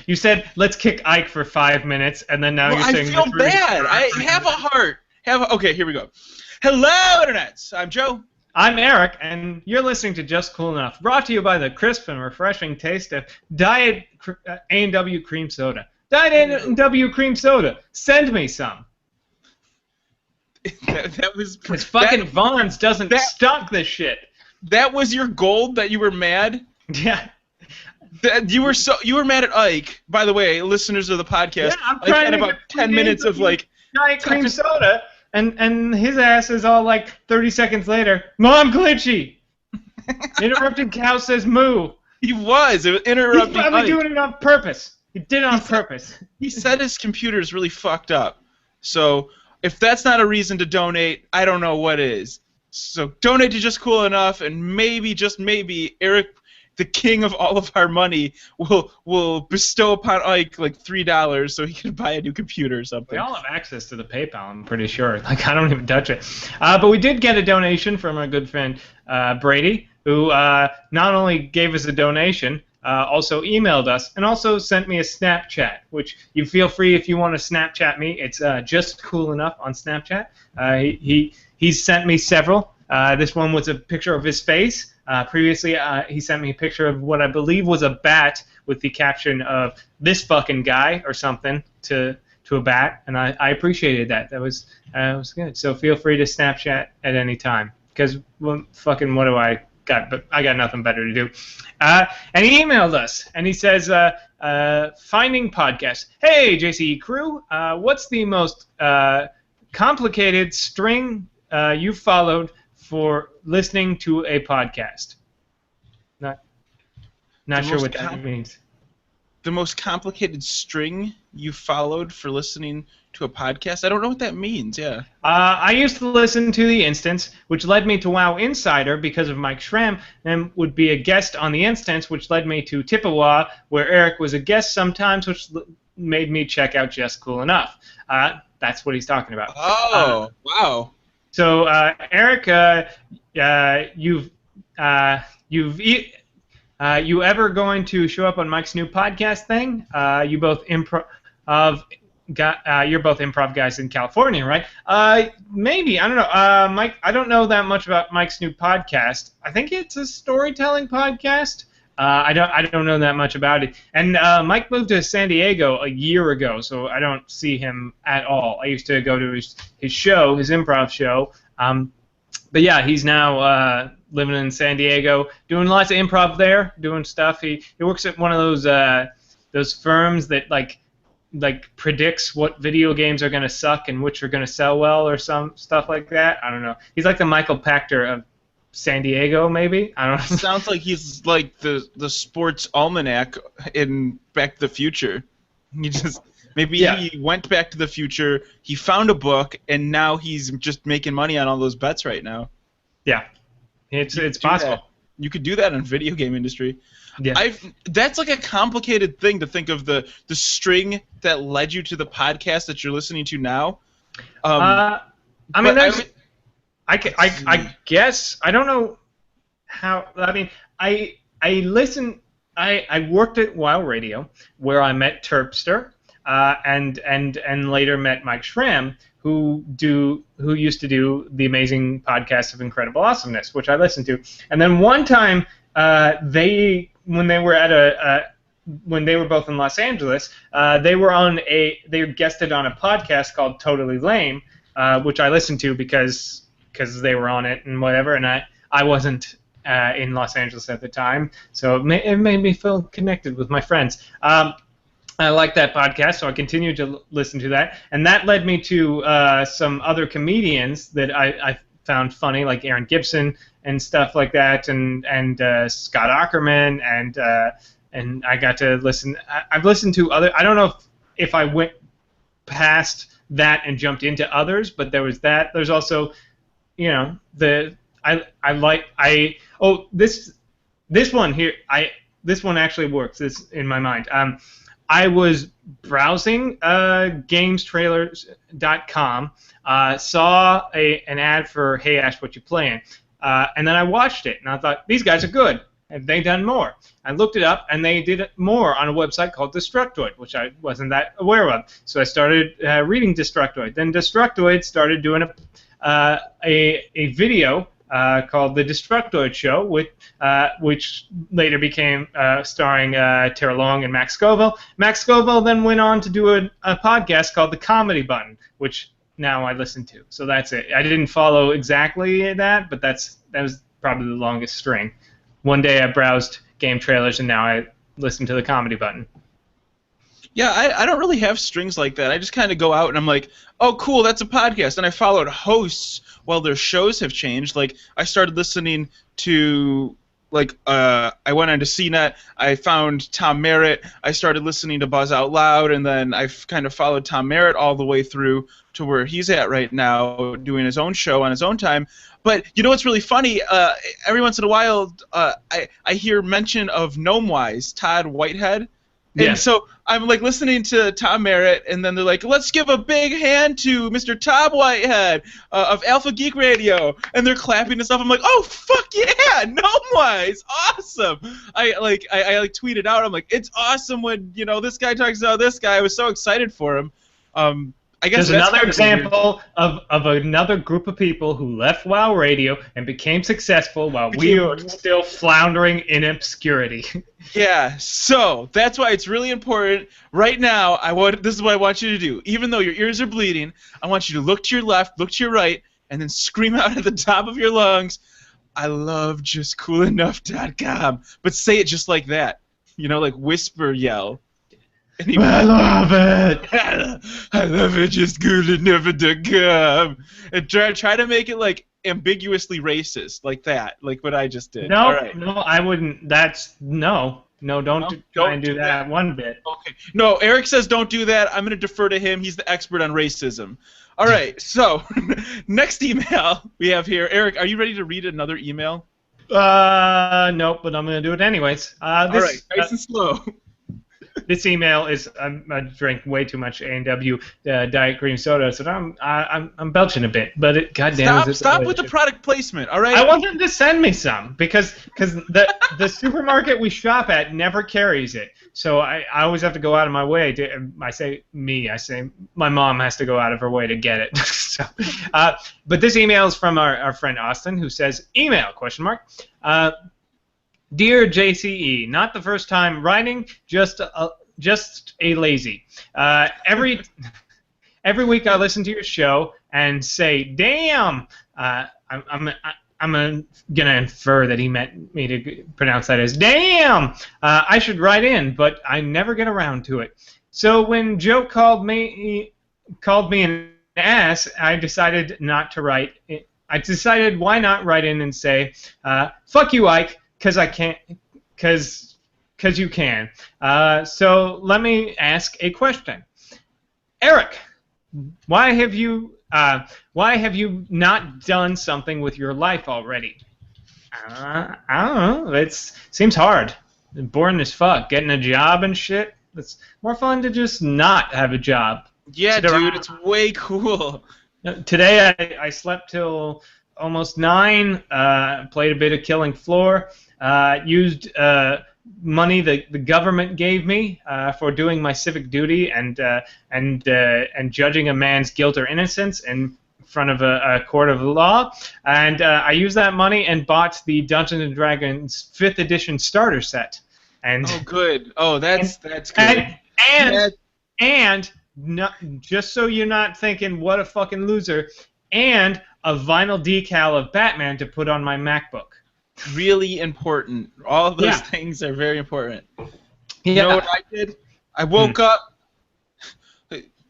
You said let's kick Ike for 5 minutes, and then now Well, you're saying I feel bad. I have a heart. Okay, here we go. Hello, internets. I'm Joe. I'm Eric, and you're listening to Just Cool Enough, brought to you by the crisp and refreshing taste of Diet A&W Cream Soda. Diet A&W Cream Soda. Send me some. that was Because fucking Vons doesn't stock this shit. That was your gold. That you were mad. Yeah. You were mad at Ike. By the way, listeners of the podcast, Yeah, I'm Ike trying had to about 10 minutes of like Diet Cream Soda. And his ass is all like 30 seconds later, Mom glitchy. Interrupted cow says moo. It was interrupting. He's probably doing it on purpose. He did it on purpose. He said his computer is really fucked up. So if that's not a reason to donate, I don't know what is. So donate to Just Cool Enough, and maybe, just maybe, Eric, the king of all of our money, will bestow upon Ike like $3 so he can buy a new computer or something. We all have access to the PayPal, I'm pretty sure. Like, I don't even touch it. But we did get a donation from our good friend Brady, who not only gave us a donation, also emailed us, and also sent me a Snapchat, which you feel free if you want to Snapchat me. It's Just Cool Enough on Snapchat. He's sent me several. This one was a picture of his face. Previously, he sent me a picture of what I believe was a bat with the caption of "this fucking guy" or something to a bat, and I appreciated that. That was good. So feel free to Snapchat at any time, because fucking what do I got? But I got nothing better to do. And he emailed us, and he says, "Finding podcast. Hey, JCE crew, what's the most complicated string you followed for listening to a podcast?" Not sure what that means. The most complicated string you followed for listening to a podcast? I don't know what that means, yeah. I used to listen to The Instance, which led me to WoW Insider because of Mike Schramm, and would be a guest on The Instance, which led me to Tippewa, where Eric was a guest sometimes, which made me check out Just Cool Enough. That's what he's talking about. Oh, wow. So, Eric, you ever going to show up on Mike's new podcast thing? You both you're both improv guys in California, right? Maybe, I don't know. Mike, I don't know that much about Mike's new podcast. I think it's a storytelling podcast. I don't know that much about it. And Mike moved to San Diego a year ago, so I don't see him at all. I used to go to his show, his improv show. But yeah, he's now living in San Diego, doing lots of improv there, doing stuff. He works at one of those firms that like predicts what video games are going to suck and which are going to sell well, or some stuff like that. I don't know. He's like the Michael Pachter of San Diego, maybe. I don't know. Sounds like he's like the sports almanac in Back to the Future. He went back to the future, he found a book, and now he's just making money on all those bets right now. Yeah, it's possible. You could do that in the video game industry. Yeah. That's like a complicated thing to think of, the string that led you to the podcast that you're listening to now. I guess I don't know how. I mean, I listen. I worked at WoW Radio, where I met Terpster. And later met Mike Schramm, who used to do the amazing podcast of Incredible Awesomeness, which I listened to. And then one time, when they were both in Los Angeles, they guested on a podcast called Totally Lame, which I listened to because they were on it and whatever, and I wasn't in Los Angeles at the time, so it made me feel connected with my friends. I like that podcast, so I continued to listen to that, and that led me to some other comedians that I found funny, like Aaron Gibson and stuff like that, and Scott Aukerman, and I got to listen. I've listened to other. I don't know if I went past that and jumped into others, but there was that. There's also, this one here. This one actually works. This in my mind. I was browsing gamestrailers.com, saw an ad for Hey Ash, What You Playing? And then I watched it, and I thought, these guys are good. have they done more? I looked it up, and they did more on a website called Destructoid, which I wasn't that aware of. So I started reading Destructoid. Then Destructoid started doing a video called The Destructoid Show, which later became starring Tara Long and Max Scoville. Max Scoville then went on to do a podcast called The Comedy Button, which now I listen to. So that's it. I didn't follow exactly that, but that was probably the longest string. One day I browsed game trailers, and now I listen to The Comedy Button. Yeah, I don't really have strings like that. I just kind of go out and I'm like, oh, cool, that's a podcast. And I followed hosts while their shows have changed. Like, I started listening to, I went on to CNET. I found Tom Merritt. I started listening to Buzz Out Loud, and then I've kind of followed Tom Merritt all the way through to where he's at right now, doing his own show on his own time. But you know what's really funny? Every once in a while, I hear mention of Gnomewise, Todd Whitehead. And Yes. so I'm like listening to Tom Merritt, and then they're like, let's give a big hand to Mr. Tom Whitehead of Alpha Geek Radio, and they're clapping and stuff. I'm like, oh fuck yeah, Gnomewise, awesome! I tweeted out, I'm like, it's awesome when this guy talks about this guy. I was so excited for him. I guess There's that's another kind of weird. example of another group of people who left WoW Radio and became successful while we were still floundering in obscurity. Yeah, so that's why it's really important. Right now, this is what I want you to do. Even though your ears are bleeding, I want you to look to your left, look to your right, and then scream out at the top of your lungs, I love justcoolenough.com. But say it just like that. Like whisper yell. I love it! I love it, justcoolenough.com. And try to make it like ambiguously racist, like that, like what I just did. No, All right. no, I wouldn't. No, don't try and do that one bit. Okay. No, Eric says don't do that. I'm going to defer to him. He's the expert on racism. All right, so next email we have here. Eric, are you ready to read another email? Nope, but I'm going to do it anyways. All right, nice and slow. This email is I drank way too much A&W Diet Green Soda, so I'm belching a bit. But goddamn, Stop with the product placement. All right. I want them to send me some because the supermarket we shop at never carries it, so I always have to go out of my way to. I say my mom has to go out of her way to get it. So, but this email is from our friend Austin, who says email ? Dear JCE, not the first time writing, just a lazy. Every week I listen to your show and say, damn. I'm gonna infer that he meant me to pronounce that as damn. I should write in, but I never get around to it. So when Joe called me an ass, I decided not to write. I decided why not write in and say, fuck you, Ike. Because I can't, because you can. So let me ask a question, Eric. Why have you not done something with your life already? I don't know. It seems hard. Boring as fuck. Getting a job and shit. It's more fun to just not have a job. Yeah, dude, it's way cool. Today I slept till almost 9. Played a bit of Killing Floor. Used money that the government gave me for doing my civic duty and judging a man's guilt or innocence in front of a court of law. And I used that money and bought the Dungeons and Dragons 5th edition starter set. And oh, good. Oh, that's good. And just so you're not thinking what a fucking loser, and a vinyl decal of Batman to put on my MacBook. Really important. All of those things are very important. You know what I did? I woke up,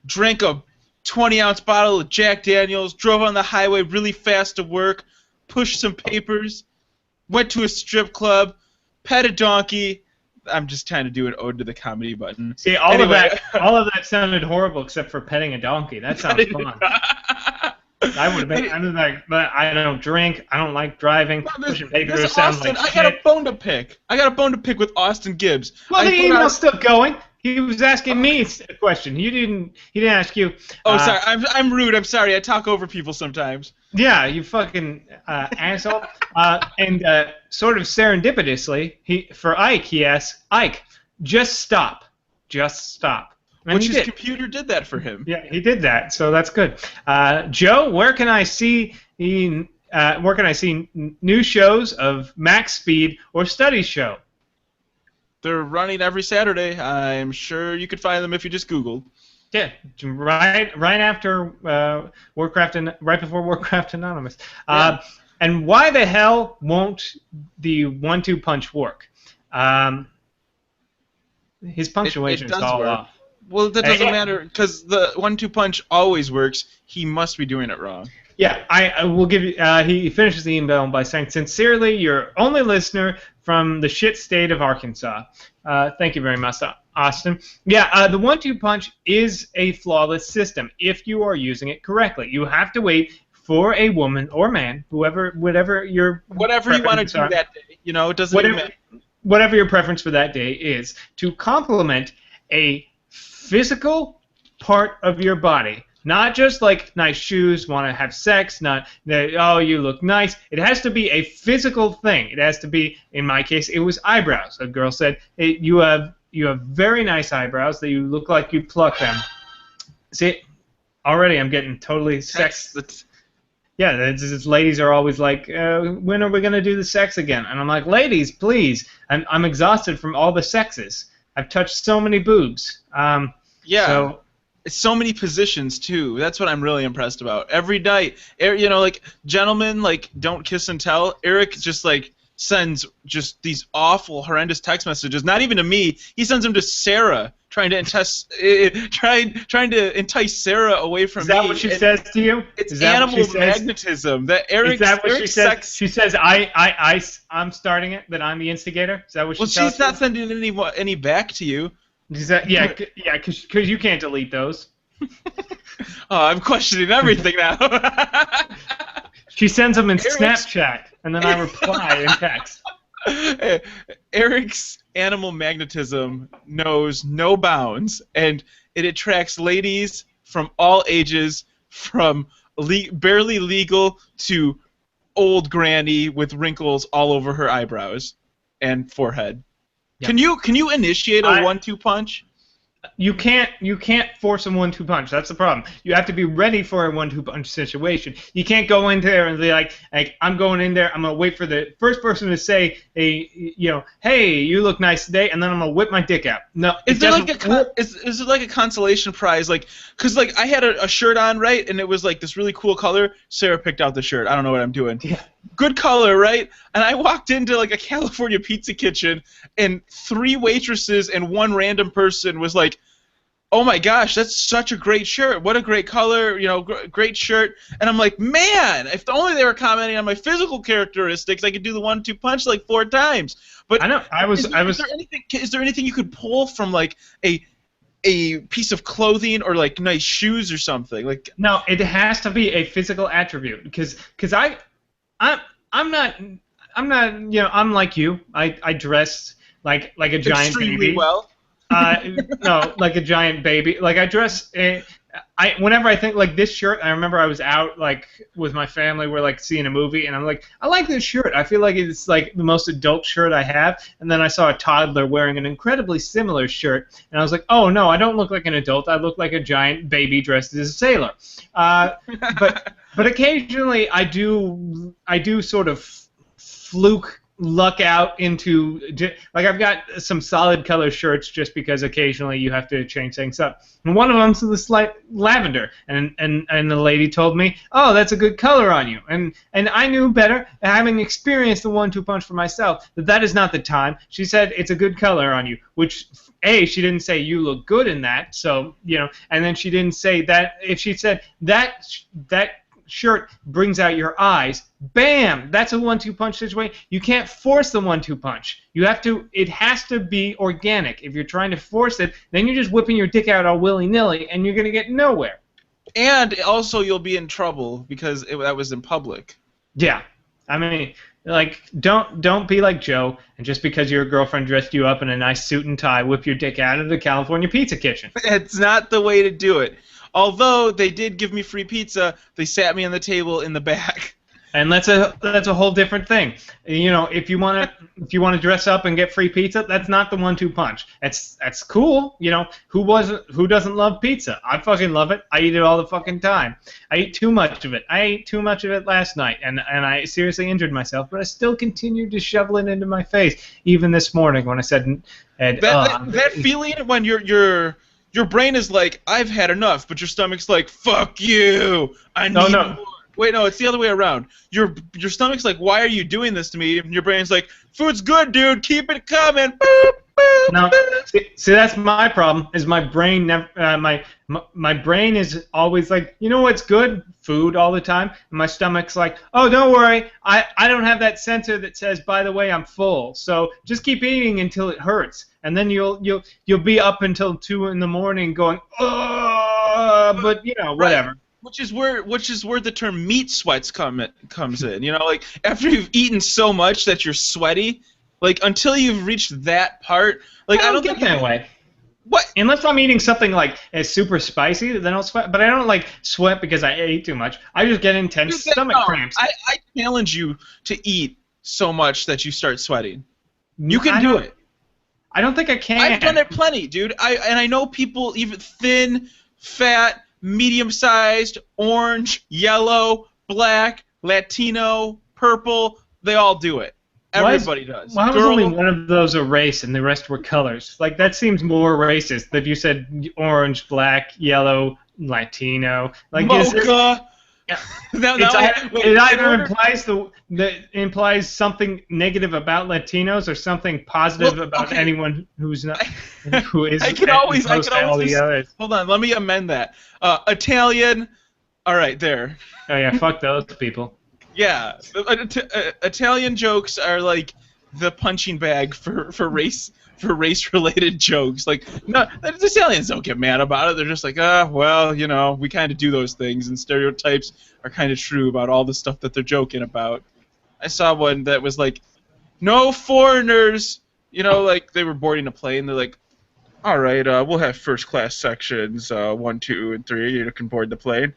drank a 20-ounce bottle of Jack Daniels, drove on the highway really fast to work, pushed some papers, went to a strip club, pet a donkey. I'm just trying to do an ode to the Comedy Button. See, all of that sounded horrible except for petting a donkey. That sounds fun. I would have been. I'm like, but I don't drink. I don't like driving. Pushing papers this sounds Austin, like I got a bone to pick. I got a bone to pick with Austin Gibbs. Well, the email's still going. He was asking me a question. He didn't ask you. Oh, sorry. I'm rude. I'm sorry. I talk over people sometimes. Yeah, you fucking asshole. And sort of serendipitously, for Ike, he asks, Ike, just stop. Just stop. And Which his computer did that for him. Yeah, he did that, so that's good. Joe, where can I see new shows of Max Speed or Study Show? They're running every Saturday. I'm sure you could find them if you just Googled. Yeah, right after right before Warcraft Anonymous. Yeah. And why the hell won't the 1-2 punch work? His punctuation is all off. Well, that doesn't matter because the 1-2 punch always works. He must be doing it wrong. Yeah, I will give you. He finishes the email by saying, "Sincerely, your only listener from the shit state of Arkansas." Thank you very much, Austin. Yeah, the 1-2 punch is a flawless system if you are using it correctly. You have to wait for a woman or man, whatever you want to do that day. You know, it doesn't even matter. Whatever your preference for that day is, to complement a physical part of your body. Not just like nice shoes, want to have sex, not that, oh, you look nice. It has to be a physical thing. It has to be, in my case, it was eyebrows. A girl said, hey, you have very nice eyebrows that you look like you pluck them. See, already I'm getting totally sex. Yeah, ladies are always like, when are we going to do the sex again? And I'm like, ladies, please. I'm exhausted from all the sexes. I've touched so many boobs. Yeah. So, so many positions too. That's what I'm really impressed about. Every night, you know, like gentlemen, like don't kiss and tell. Eric just like sends just these awful, horrendous text messages. Not even to me. He sends them to Sarah, trying to entice Sarah away from me. Is that what she says to you? It's animal magnetism. That Eric. Is that what she says? She says, I'm starting it. That I'm the instigator. Is that what she says? Well, she's not sending any back to you. Yeah, because you can't delete those. Oh, I'm questioning everything now. She sends them in Snapchat, and then I reply in text. Eric's animal magnetism knows no bounds, and it attracts ladies from all ages, from barely legal to old granny with wrinkles all over her eyebrows and forehead. Yep. Can you initiate a 1-2 punch? You can't force a 1-2 punch. That's the problem. You have to be ready for a 1-2 punch situation. You can't go in there and be like I'm going in there. I'm gonna wait for the first person to say hey, you look nice today, and then I'm gonna whip my dick out. No. Is there like a consolation prize? Like, cause like I had a shirt on, right, and it was like this really cool color. Sarah picked out the shirt. I don't know what I'm doing. Yeah. Good color, right? And I walked into like a California pizza kitchen, and 3 waitresses and 1 random person was like, "Oh my gosh, that's such a great shirt! What a great color! You know, great shirt." And I'm like, man, if only they were commenting on my physical characteristics, I could do the 1-2 punch like 4 times. But I know Is there anything you could pull from like a piece of clothing or like nice shoes or something? Like, no, it has to be a physical attribute because I'm not I'm like you. I dress like a giant extremely baby. Well. No, like a giant baby. Like I dress. Whenever I think like this shirt, I remember I was out like with my family. We're like seeing a movie, and I'm like, I like this shirt. I feel like it's like the most adult shirt I have. And then I saw a toddler wearing an incredibly similar shirt, and I was like, oh no, I don't look like an adult. I look like a giant baby dressed as a sailor. But occasionally I do sort of fluke luck out into, like, I've got some solid color shirts just because occasionally you have to change things up. And one of them's this light lavender, and the lady told me, oh, that's a good color on you. And I knew better, having experienced the 1-2 punch for myself, that is not the time. She said it's a good color on you, which she didn't say you look good in that, so, and then she didn't say that. If she said that shirt brings out your eyes, bam, that's a 1-2 punch situation. You can't force the 1-2 punch. It has to be organic. If you're trying to force it, then you're just whipping your dick out all willy-nilly, and you're going to get nowhere. And also you'll be in trouble because that was in public. Yeah. I mean, Like, don't be like Joe, and just because your girlfriend dressed you up in a nice suit and tie, whip your dick out of the California Pizza Kitchen. It's not the way to do it. Although they did give me free pizza, they sat me on the table in the back. And that's a whole different thing. You know, if you want to dress up and get free pizza, that's not the 1-2 punch. That's cool. You know, who doesn't love pizza? I fucking love it. I eat it all the fucking time. I eat too much of it. I ate too much of it last night, and I seriously injured myself. But I still continued to shovel it into my face, even this morning when I said, that feeling when your brain is like, I've had enough, but your stomach's like, fuck you. I need more. Wait, no, it's the other way around. Your stomach's like, why are you doing this to me? And your brain's like, food's good, dude. Keep it coming. Boop, boop, no, see, that's my problem. Is my brain never my brain is always like, you know what's good? Food all the time. And my stomach's like, oh, don't worry. I don't have that sensor that says, by the way, I'm full. So just keep eating until it hurts, and then you'll be up until 2 in the morning going, oh, but you know, whatever. Right. Which is where the term meat sweats comes in. You know, like after you've eaten so much that you're sweaty, like until you've reached that part, like I don't get that way. What? Unless I'm eating something like super spicy, then I'll sweat. But I don't like sweat because I ate too much. I just get intense stomach cramps. I challenge you to eat so much that you start sweating. You can do it. I don't think I can. I've done it plenty, dude. I know people even thin, fat, medium-sized, orange, yellow, black, Latino, purple, they all do it. Everybody does. Why was only one of those a race and the rest were colors? Like, that seems more racist that you said orange, black, yellow, Latino. Like, mocha. It either implies something negative about Latinos or something positive about anyone who's not who is. I can always hold on. Let me amend that. Italian. All right, there. Oh yeah, fuck those people. Yeah, Italian jokes are like the punching bag for race-related jokes. Like, no, the Italians don't get mad about it. They're just like, well, you know, we kind of do those things, and stereotypes are kind of true about all the stuff that they're joking about. I saw one that was like, no foreigners, you know, like they were boarding a plane. They're like, all right, we'll have first-class sections, 1, 2, and 3. You can board the plane.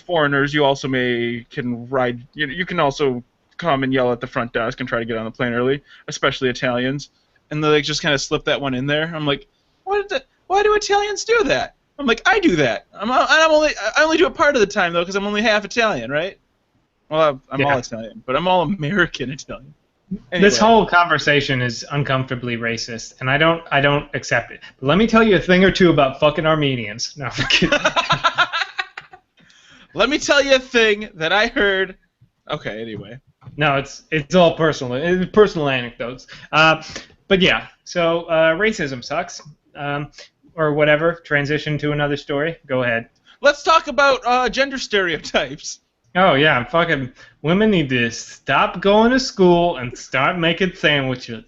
Foreigners, you also can ride. You can also come and yell at the front desk and try to get on the plane early, especially Italians. And they like just kind of slip that one in there. I'm like, why do Italians do that? I'm like, I do that. I only do it part of the time though, because I'm only half Italian, right? Well, I'm all Italian, but I'm all American Italian. Anyway. This whole conversation is uncomfortably racist, and I don't accept it. But let me tell you a thing or two about fucking Armenians. No, I'm kidding. Let me tell you a thing that I heard. Okay, anyway. No, it's all personal. It's personal anecdotes. But yeah, so racism sucks. Or whatever. Transition to another story. Go ahead. Let's talk about gender stereotypes. Oh yeah, fucking women need to stop going to school and start making sandwiches.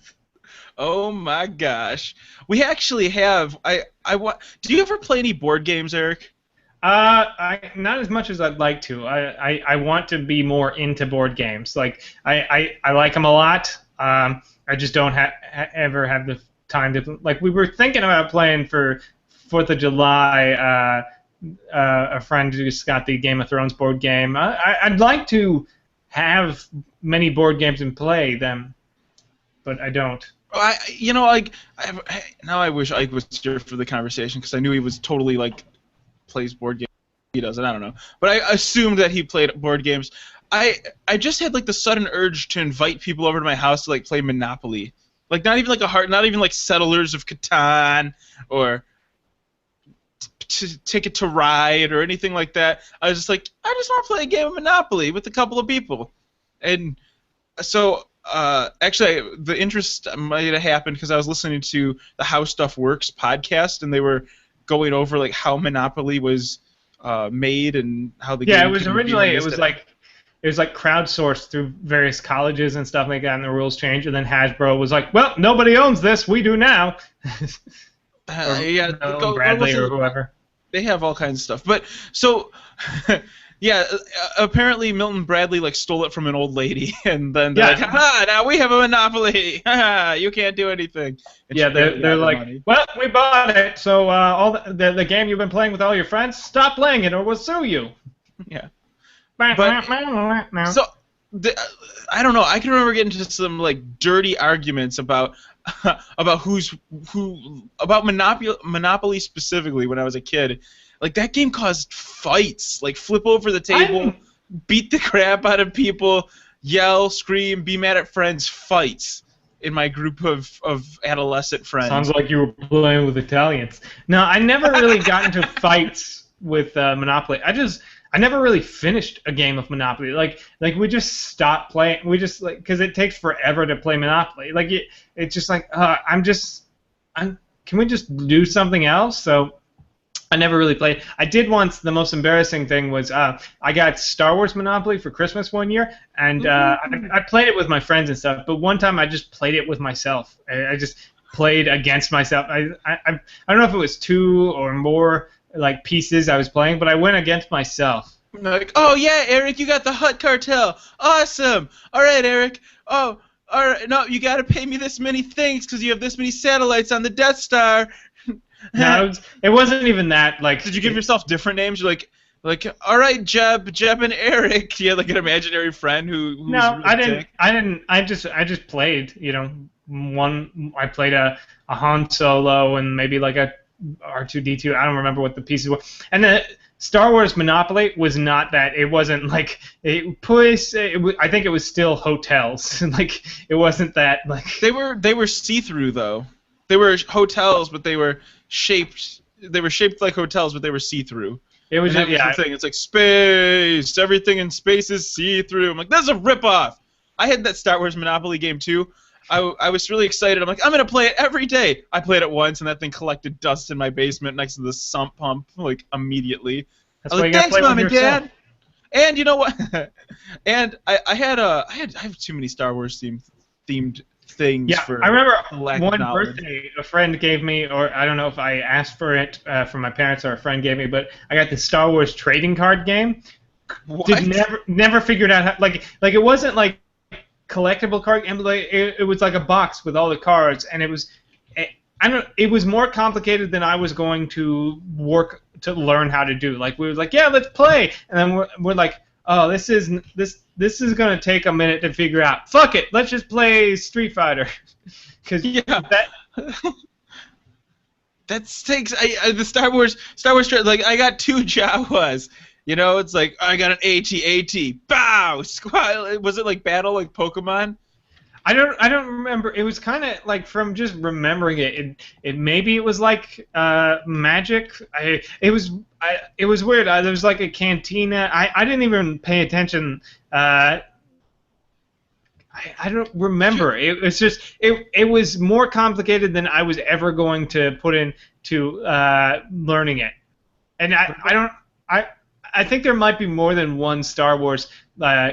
Oh my gosh, we actually have. Do you ever play any board games, Eric? Not as much as I'd like to. I want to be more into board games. Like I like them a lot. I just don't ever have the time to. Like we were thinking about playing for 4th of July. A friend just got the Game of Thrones board game. I'd like to have many board games and play them, but I don't. Now I wish Ike was here for the conversation because I knew he was totally like plays board games. He doesn't. I don't know, but I assumed that he played board games. I just had like the sudden urge to invite people over to my house to like play Monopoly, like not even like Settlers of Catan or Ticket to Ride or anything like that. I was just like, I just want to play a game of Monopoly with a couple of people, and so actually the interest might have happened because I was listening to the How Stuff Works podcast, and they were going over like how Monopoly was made and how the game. Yeah, it was originally it was like crowdsourced through various colleges and stuff like that, and the rules changed, and then Hasbro was like, well, nobody owns this, we do now. Yeah, Bradley or whoever. They have all kinds of stuff, but so Yeah, apparently Milton Bradley like stole it from an old lady, and then they're like, Yeah, "Ha! Now we have a monopoly. Ha! You can't do anything." And yeah. she They're got her like, money. well, we bought it, so all the game you've been playing with all your friends, stop playing it, or we'll sue you. Yeah, but so the, I don't know. I can remember getting into some like dirty arguments about about who about Monopoly specifically when I was a kid. Like that game caused fights, like flip over the table, I beat the crap out of people, yell, scream, be mad at friends, fights in my group of adolescent Sounds friends. like you were playing with Italians. No, I never really got into fights with Monopoly. I never really finished a game of Monopoly. Like we just stopped playing. We just like because it takes forever to play Monopoly. Like it's just like can we just do something else? So I never really played. I did once. The most embarrassing thing was I got Star Wars Monopoly for Christmas one year, and I played it with my friends and stuff. But one time I just played it with myself. I just played against myself. I don't know if it was two or more like pieces I was playing, but I went against myself. Like, oh yeah, Eric, you got the Hut Cartel. Awesome. All right, Eric. Oh, all right. No, you got to pay me this many things because you have this many satellites on the Death Star. No, it wasn't even that. Like, Did you give yourself different names? You're like, all right, Jeb and Eric. You had like an imaginary friend who was no, really I didn't. dick. I didn't. I just played. You know, one. I played a Han Solo and maybe like a R2D2. I don't remember what the pieces were. And the Star Wars Monopoly was not that. It wasn't like I think it was still hotels. Like it wasn't that like. They were see-through though. They were hotels, but they were shaped. They were shaped like hotels, but they were see-through. It was And that just, yeah. was the thing. It's like space. Everything in space is see-through. I'm like, that's a ripoff. I had that Star Wars Monopoly game too. I was really excited. I'm like, I'm gonna play it every day. I played it once, and that thing collected dust in my basement next to the sump pump like immediately. That's I was why like, you gotta thanks, play with Mom and yourself. Dad. And you know what? And I have too many Star Wars themed things Yeah, for I remember lack of one knowledge. birthday a friend gave me, or I don't know if I asked for it from my parents or a friend gave me, but I got the Star Wars trading card game. What? Did never figured out how, like it wasn't like collectible card game. Like it was like a box with all the cards, and it was it was more complicated than I was going to work to learn how to do. Like we were like, yeah, let's play, and then we're like, oh, this is gonna take a minute to figure out. Fuck it, let's just play Street Fighter, because Yeah. that That takes the Star Wars like I got two Jawas. You know, it's like I got an AT-AT. Bow! Squat. Was it like battle like Pokemon? I don't remember. It was kind of like from just remembering it maybe it was like magic. It was weird. There was like a cantina. I didn't even pay attention. I don't remember. It was just it was more complicated than I was ever going to put into learning it. And I think there might be more than one Star Wars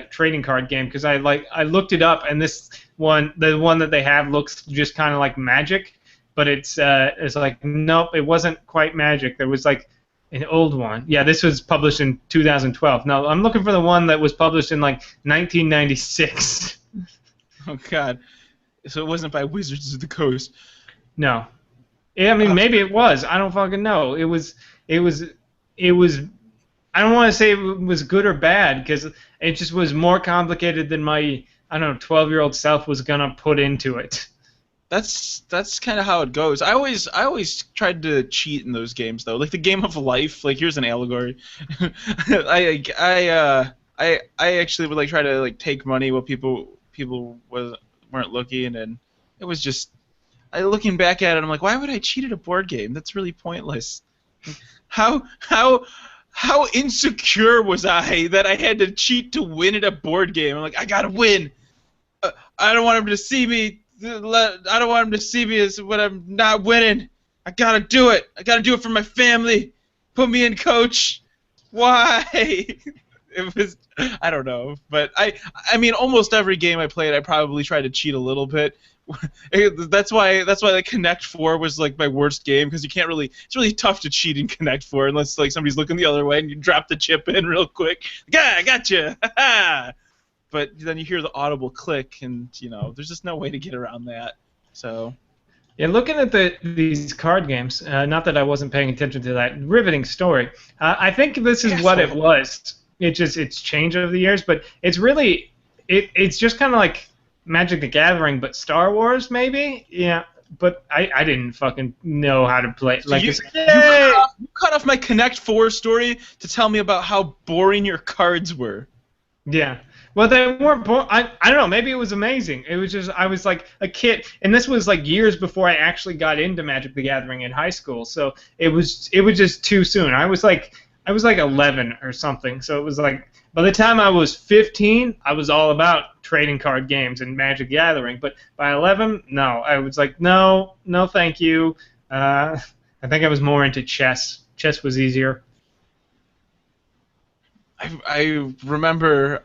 trading card game because I looked it up and the one that they have looks just kind of like Magic, but it's like nope, it wasn't quite Magic. There was like an old one. Yeah, this was published in 2012. No, I'm looking for the one that was published in like 1996. Oh God! So it wasn't by Wizards of the Coast. No. Yeah, I mean, maybe it was. I don't fucking know. It was. I don't want to say it was good or bad because it just was more complicated than my, I don't know, 12-year-old self was gonna put into it. That's kind of how it goes. I always tried to cheat in those games though, like the game of life. Like here's an allegory. I actually would like try to like take money while people weren't looking, and it was just looking back at it, I'm like, why would I cheat at a board game? That's really pointless. How insecure was I that I had to cheat to win at a board game? I'm like, I gotta win. I don't want him to see me. I don't want him to see me as when I'm not winning. I gotta do it. I gotta do it for my family. Put me in, coach. Why? It was, I don't know, but I mean, almost every game I played, I probably tried to cheat a little bit. That's why like Connect 4 was like my worst game, because you can't really, it's really tough to cheat in Connect 4 unless like somebody's looking the other way and you drop the chip in real quick. Yeah, I gotcha. But then you hear the audible click, and there's just no way to get around that. So. Yeah, looking at these card games, not that I wasn't paying attention to that riveting story. I think this is what it was. It's changed over the years, but it's really it's just kind of like Magic the Gathering, but Star Wars maybe. Yeah, but I didn't fucking know how to play. So you cut off my Connect 4 story to tell me about how boring your cards were. Yeah. Well, they weren't. I don't know. Maybe it was amazing. It was just I was like a kid, and this was like years before I actually got into Magic the Gathering in high school. So it was just too soon. I was like 11 or something. So it was like by the time I was 15, I was all about trading card games and Magic the Gathering. But by 11, no, I was like no, thank you. I think I was more into chess. Chess was easier. I remember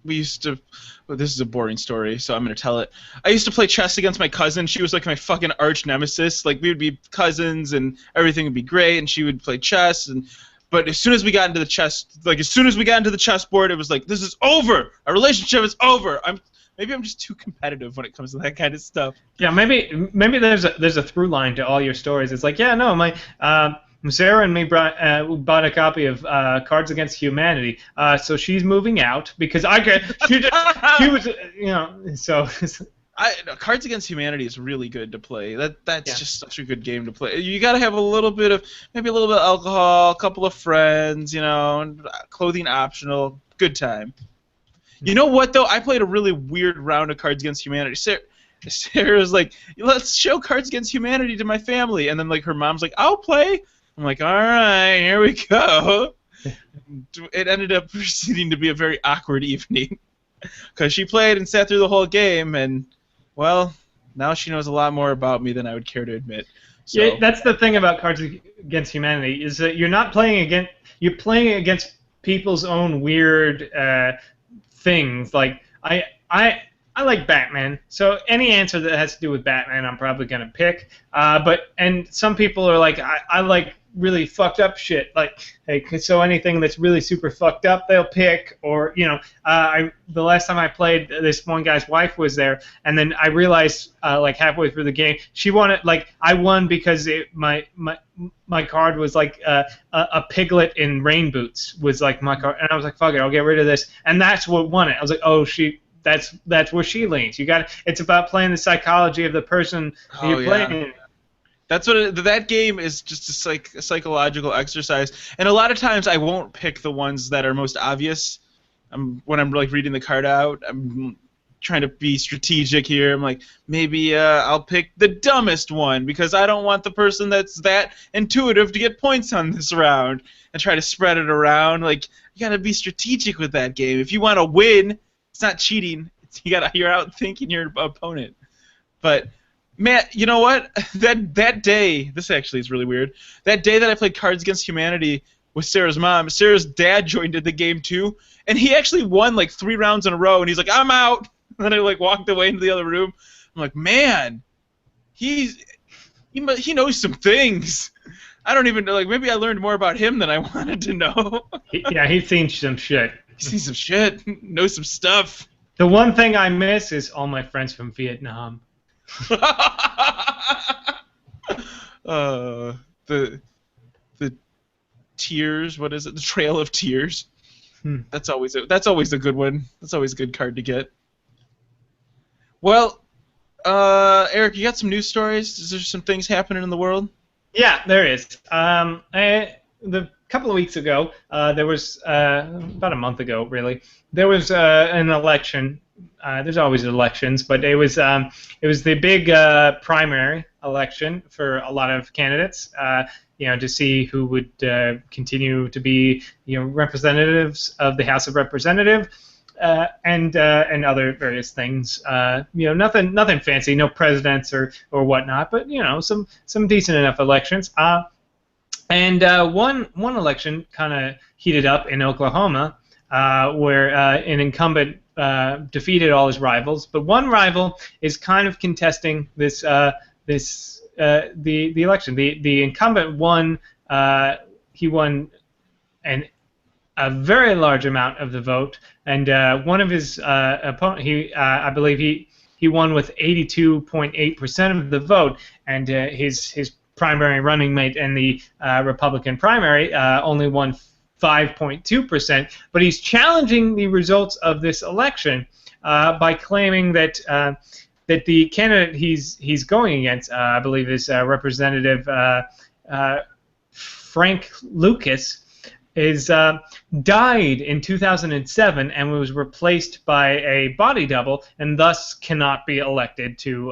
we used to. Well, this is a boring story, so I'm gonna tell it. I used to play chess against my cousin. She was like my fucking arch nemesis. Like we would be cousins, and everything would be great, and she would play chess. But as soon as we got into the chessboard, it was like, this is over. Our relationship is over. Maybe I'm just too competitive when it comes to that kind of stuff. Yeah, maybe there's a through line to all your stories. It's like, yeah, no, my Sarah and me bought a copy of Cards Against Humanity. So she's moving out because she was, so. Cards Against Humanity is really good to play. That's just such a good game to play. You got to have maybe a little bit of alcohol, a couple of friends, and clothing optional. Good time. You know what though? I played a really weird round of Cards Against Humanity. Sarah was like, let's show Cards Against Humanity to my family, and then like her mom's like, I'll play. I'm like, all right, here we go. It ended up proceeding to be a very awkward evening because she played and sat through the whole game, and well, now she knows a lot more about me than I would care to admit. So. Yeah, that's the thing about Cards Against Humanity is that you're playing against people's own weird things. Like I like Batman, so any answer that has to do with Batman, I'm probably gonna pick. And some people are like, I like really fucked up shit. Like, hey, so anything that's really super fucked up, they'll pick. Or the last time I played, this one guy's wife was there, and then I realized like halfway through the game, she wanted I won because my card was like a piglet in rain boots was like my card, and I was like, fuck it, I'll get rid of this, and that's what won it. I was like, oh, that's where she leans. It's about playing the psychology of the person you're playing. That's what that game is, just a psychological exercise. And a lot of times I won't pick the ones that are most obvious. When I'm like reading the card out, I'm trying to be strategic here. I'm like, maybe I'll pick the dumbest one because I don't want the person that's that intuitive to get points on this round, and try to spread it around. Like, you gotta be strategic with that game. If you want to win, it's not cheating. You're out thinking your opponent. But man, you know what? That day, this actually is really weird. That day that I played Cards Against Humanity with Sarah's mom, Sarah's dad joined in the game too, and he actually won like 3 rounds in a row. And he's like, "I'm out." And then I like walked away into the other room. I'm like, man, he knows some things. I don't even know. Like, maybe I learned more about him than I wanted to know. He's seen some shit. He's seen some shit. Knows some stuff. The one thing I miss is all my friends from Vietnam. The tears. What is it? The Trail of Tears. That's always a good one. That's always a good card to get. Well, Eric, you got some news stories? Is there some things happening in the world? Yeah, there is. The couple of weeks ago, there was about a month ago, really. There was an election. There's always elections, but it was the big primary election for a lot of candidates. To see who would continue to be representatives of the House of Representatives. And other various things. Nothing fancy, no presidents or whatnot, but some decent enough elections. And one election kind of heated up in Oklahoma, where an incumbent defeated all his rivals, but one rival is kind of contesting the election. The incumbent won. He won an a very large amount of the vote, and one of his opponent, I believe he won with 82.8% of the vote, and his primary running mate in the Republican primary only won 5.2%. But he's challenging the results of this election by claiming that that the candidate he's going against, I believe, is Representative Frank Lucas, is died in 2007 and was replaced by a body double, and thus cannot be elected to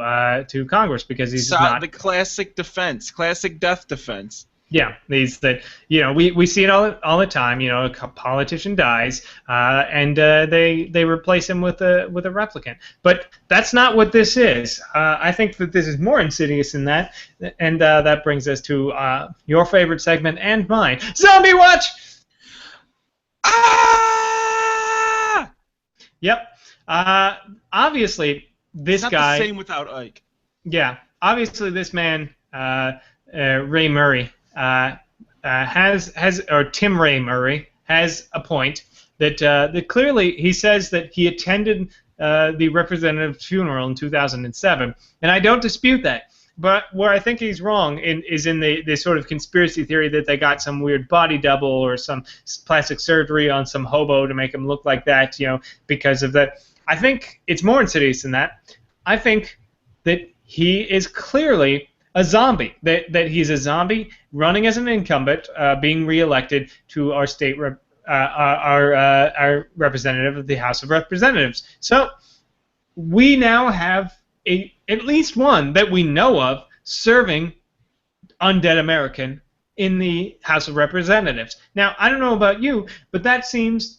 Congress because he's not the classic defense, classic death defense. Yeah, these that we see it all the time. A politician dies, and they replace him with a replicant. But that's not what this is. I think that this is more insidious than that, and that brings us to your favorite segment and mine, Zombie Watch. Ah! Yep. Obviously, this it's not guy. The same without Ike. Yeah. Obviously, this man, Ray Murray. Or Tim Ray Murray has a point that clearly he says that he attended the representative's funeral in 2007, and I don't dispute that. But where I think he's wrong is in the sort of conspiracy theory that they got some weird body double or some plastic surgery on some hobo to make him look like that, because of that. I think it's more insidious than that. I think that he is clearly a zombie, that he's a zombie running as an incumbent, being reelected to our state our representative of the House of Representatives. So we now have at least one that we know of serving undead American in the House of Representatives. Now, I don't know about you, but that seems...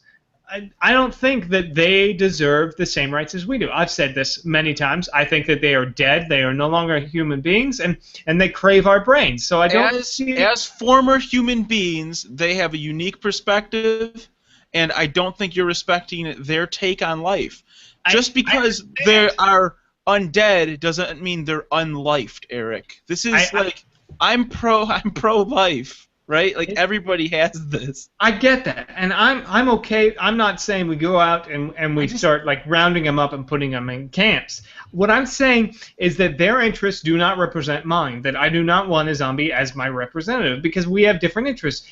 I don't think that they deserve the same rights as we do. I've said this many times. I think that they are dead. They are no longer human beings, and they crave our brains. So I don't see... As former human beings, they have a unique perspective, and I don't think you're respecting their take on life. Just because they are undead doesn't mean they're unlifed, Eric. This is I'm pro-life. Right? Like, everybody has this. I get that, and I'm okay. I'm not saying we go out and we start like rounding them up and putting them in camps. What I'm saying is that their interests do not represent mine. That I do not want a zombie as my representative because we have different interests.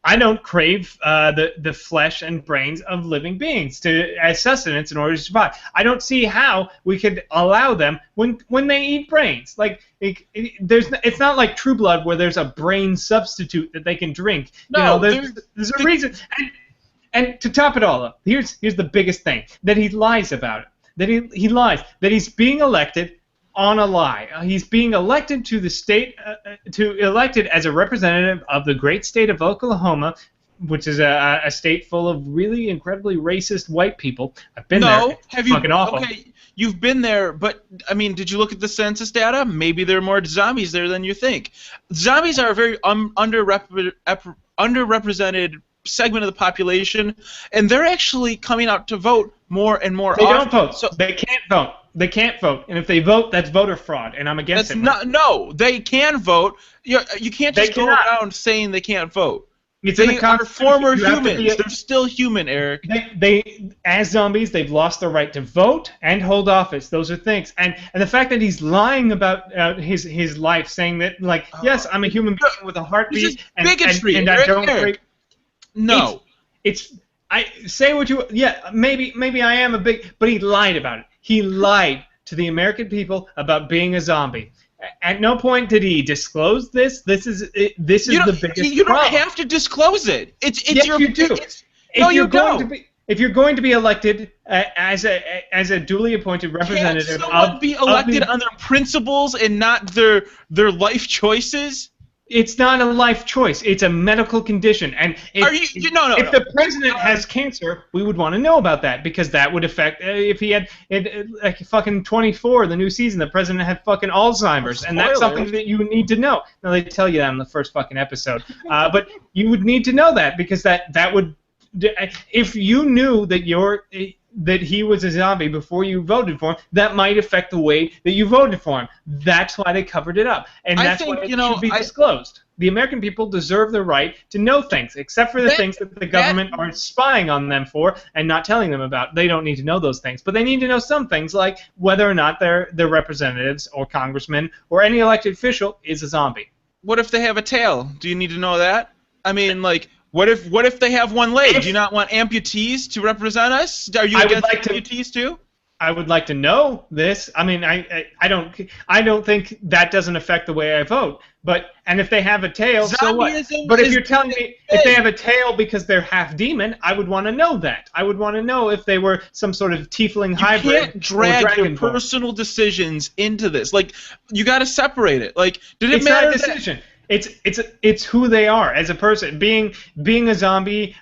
I don't crave the flesh and brains of living beings as sustenance in order to survive. I don't see how we could allow them when they eat brains. Like it's not like True Blood where there's a brain substitute that they can drink. No, there's a reason. And to top it all up, here's the biggest thing that he lies about it. That he lies. That he's being elected on a lie. He's being elected to the state, elected as a representative of the great state of Oklahoma, which is a state full of really incredibly racist white people. I've been there. Have you? Fucking awful. Okay, you've been there, but I mean, did you look at the census data? Maybe there are more zombies there than you think. Zombies are a very underrepresented segment of the population, and they're actually coming out to vote more and more often. They don't vote. So they can't vote. They can't vote, and if they vote, that's voter fraud, and I'm against it. No, they can vote. You can't just go around saying they can't vote. They are former humans. They're still human, Eric. They, as zombies, they've lost their right to vote and hold office. Those are things, and the fact that he's lying about his life, saying that yes, I'm a human being with a heartbeat, and I don't. Eric. No, I say what you. Yeah, maybe I am but he lied about it. He lied to the American people about being a zombie. At no point did he disclose this. This is the biggest problem. You don't have to disclose it. Yes, you do. If you're going to be elected as a duly appointed representative, can't someone be elected on their principles and not their life choices? It's not a life choice. It's a medical condition. And if the president has cancer, we would want to know about that because that would affect if he had like fucking 24, the new season, the president had fucking Alzheimer's, and that's something that you need to know. Now they tell you that in the first fucking episode, but you would need to know that because that would, if you knew that he was a zombie before you voted for him, that might affect the way that you voted for him. That's why they covered it up, and that's why it should be disclosed. The American people deserve the right to know things, except for the things that the government are spying on them for and not telling them about. They don't need to know those things, but they need to know some things, like whether or not their representatives or congressmen or any elected official is a zombie. What if they have a tail? Do you need to know that? I mean, like, what if they have one leg? Do you not want amputees to represent us? Are you against amputees too? I would like to know this. I mean, I don't think that doesn't affect the way I vote. And if they have a tail, so what? But if you're telling me if they have a tail because they're half demon, I would want to know that. I would want to know if they were some sort of tiefling hybrid. You can't drag your personal decisions into this. Like, you got to separate it. Like, did it matter? It's not a decision. It's who they are as a person. Being a zombie,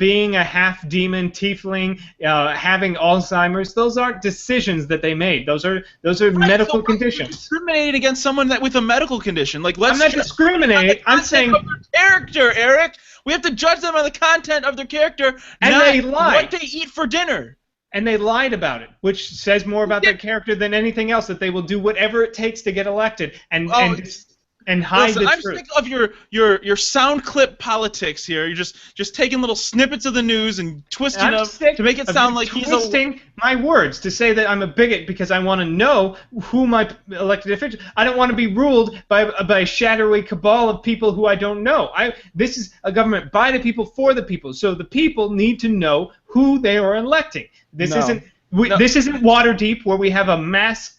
being a half demon tiefling, having Alzheimer's. Those aren't decisions that they made. Those are medical conditions. Discriminating against someone with a medical condition. Like, I'm not discriminating. I'm saying character, Eric. We have to judge them on the content of their character, and not they lied. What they eat for dinner. And they lied about it, which says more about their character than anything else. That they will do whatever it takes to get elected and hide the truth. I'm sick of your sound clip politics here. You're just taking little snippets of the news and twisting them to make it sound like he's twisting my words to say that I'm a bigot because I want to know who my elected official. I don't want to be ruled by a shadowy cabal of people who I don't know. This is a government by the people for the people, so the people need to know who they are electing. This isn't Waterdeep where we have a mass